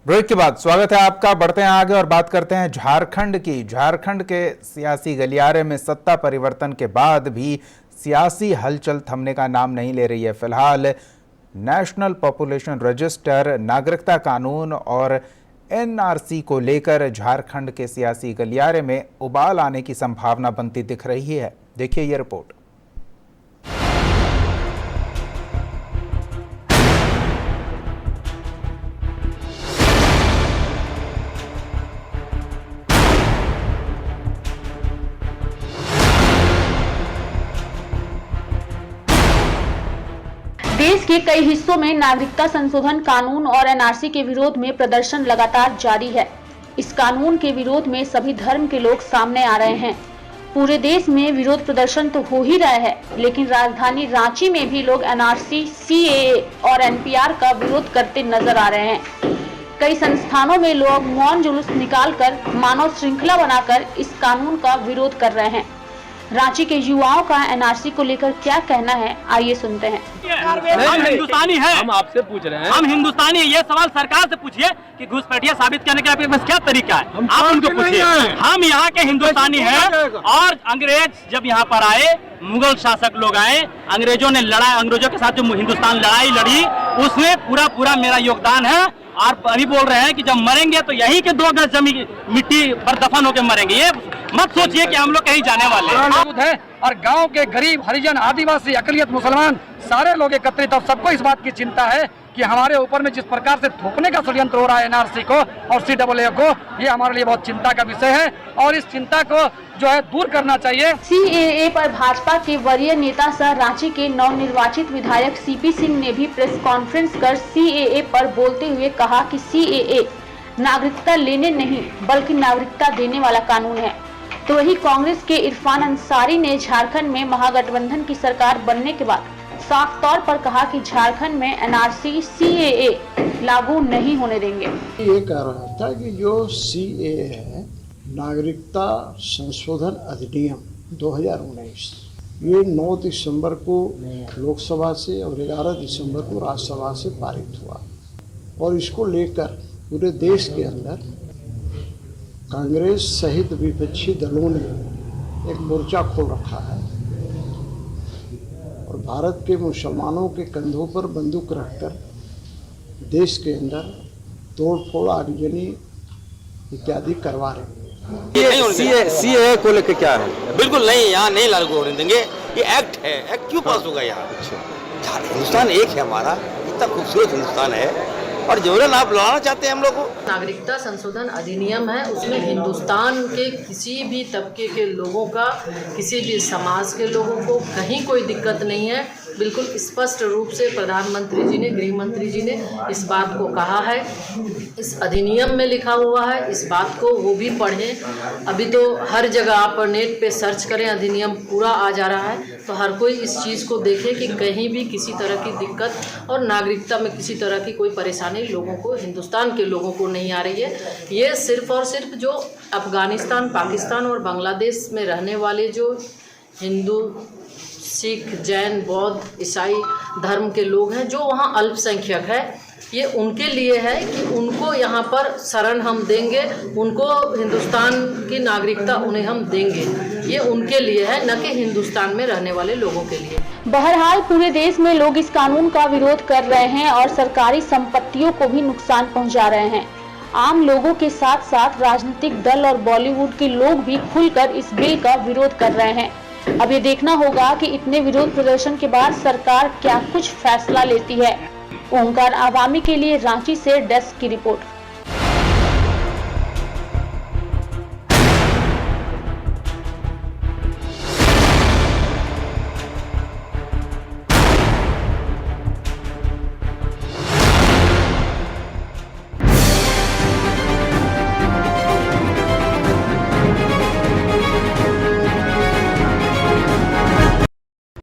Break के बाद स्वागत है आपका। बढ़ते हैं आगे और बात करते हैं झारखंड की। झारखंड के सियासी गलियारे में सत्ता परिवर्तन के बाद भी सियासी हलचल थमने का नाम नहीं ले रही है। फिलहाल नेशनल पॉपुलेशन रजिस्टर, नागरिकता कानून और एनआरसी को लेकर झारखंड के सियासी गलियारे में उबाल आने की संभावना बनती दिख रही है। देखिए ये रिपोर्ट। देश के कई हिस्सों में नागरिकता संशोधन कानून और एनआरसी के विरोध में प्रदर्शन लगातार जारी है। इस कानून के विरोध में सभी धर्म के लोग सामने आ रहे हैं। पूरे देश में विरोध प्रदर्शन तो हो ही रहा है, लेकिन राजधानी रांची में भी लोग एनआरसी, सीएए और एनपीआर का विरोध करते नजर आ रहे हैं। कई संस्थानों में लोग मौन जुलूस निकालकर मानव श्रृंखला बनाकर इस कानून का विरोध कर रहे हैं। रांची के युवाओं का एनआरसी को लेकर क्या कहना है, आइए सुनते हैं। हम हिंदुस्तानी हैं। हम आपसे पूछ रहे हैं। हम हिंदुस्तानी हैं। ये सवाल सरकार से पूछिए कि घुसपैठिया साबित करने के आपके पास क्या तरीका है, आप उनको पूछिए। हम यहाँ के हिंदुस्तानी हैं और अंग्रेज जब यहाँ पर आए, मुगल शासक लोग आए, अंग्रेजों ने लड़ाई, अंग्रेजों के साथ जो हिंदुस्तान लड़ाई लड़ी उसमें पूरा मेरा योगदान है। और अभी बोल रहे हैं कि जब मरेंगे तो यही के 2 गज जमीन मिट्टी पर दफन होकर मरेंगे। ये मत सोचिए कि हम लोग कहीं जाने वाले हैं। और गांव के गरीब, हरिजन, आदिवासी, अकलियत, मुसलमान सारे लोग एकत्रित और सबको इस बात की चिंता है कि हमारे ऊपर में जिस प्रकार से थोपने का षड्यंत्र हो रहा है एनआरसी को और सीएए को, ये हमारे लिए बहुत चिंता का विषय है और इस चिंता को जो है दूर करना चाहिए। सीएए पर भाजपा के वरीय नेता सह रांची के नवनिर्वाचित विधायक सीपी सिंह ने भी प्रेस कॉन्फ्रेंस कर सीएए पर बोलते हुए कहा कि सीएए नागरिकता लेने नहीं बल्कि नागरिकता देने वाला कानून है। तो वही कांग्रेस के इरफान अंसारी ने झारखंड में महागठबंधन की सरकार बनने के बाद साफ तौर पर कहा कि झारखंड में एनआरसी, सीएए लागू नहीं होने देंगे। ये कह रहा था कि जो सीएए है, नागरिकता संशोधन अधिनियम 2019, ये 9 दिसंबर को लोकसभा से और 11 दिसंबर को राज्यसभा से पारित हुआ और इसको लेकर पूरे देश के अंदर कांग्रेस सहित विपक्षी दलों ने एक मोर्चा खोल रखा है और भारत के मुसलमानों के कंधों पर बंदूक रखकर देश के अंदर तोड़फोड़, आगजनी इत्यादि करवा रहे हैं। सीएए को लेकर क्या है? बिल्कुल नहीं, यहाँ नहीं लागू होने देंगे। ये एक्ट है, एक्ट क्यों पास होगा यहाँ? हिंदुस्तान एक है हमारा, इतना खूबसूरत हिंदुस्तान है और जबरन आप लड़ाना चाहते हैं हम लोग को। नागरिकता संशोधन अधिनियम है, उसमें हिंदुस्तान के किसी भी तबके के लोगों का, किसी भी समाज के लोगों को कहीं कोई दिक्कत नहीं है। बिल्कुल स्पष्ट रूप से प्रधानमंत्री जी ने, गृह मंत्री जी ने इस बात को कहा है। इस अधिनियम में लिखा हुआ है, इस बात को वो भी पढ़ें। अभी तो हर जगह आप नेट पे सर्च करें, अधिनियम पूरा आ जा रहा है, तो हर कोई इस चीज़ को देखे कि कहीं भी किसी तरह की दिक्कत और नागरिकता में किसी तरह की कोई परेशानी लोगों को, हिंदुस्तान के लोगों को नहीं आ रही है। ये सिर्फ और सिर्फ जो अफगानिस्तान, पाकिस्तान और बांग्लादेश में रहने वाले जो हिंदू, सिख, जैन, बौद्ध, ईसाई धर्म के लोग हैं, जो वहाँ अल्पसंख्यक है, ये उनके लिए है कि उनको यहाँ पर शरण हम देंगे, उनको हिंदुस्तान की नागरिकता उन्हें हम देंगे। ये उनके लिए है, न कि हिंदुस्तान में रहने वाले लोगों के लिए। बहरहाल पूरे देश में लोग इस कानून का विरोध कर रहे हैं और सरकारी संपत्तियों को भी नुकसान पहुंचा रहे हैं। आम लोगों के साथ साथ राजनीतिक दल और बॉलीवुड के लोग भी खुलकर इस बिल का विरोध कर रहे हैं। अब ये देखना होगा कि इतने विरोध प्रदर्शन के बाद सरकार क्या कुछ फैसला लेती है। ओंकार आवामी के लिए रांची से डेस्क की रिपोर्ट।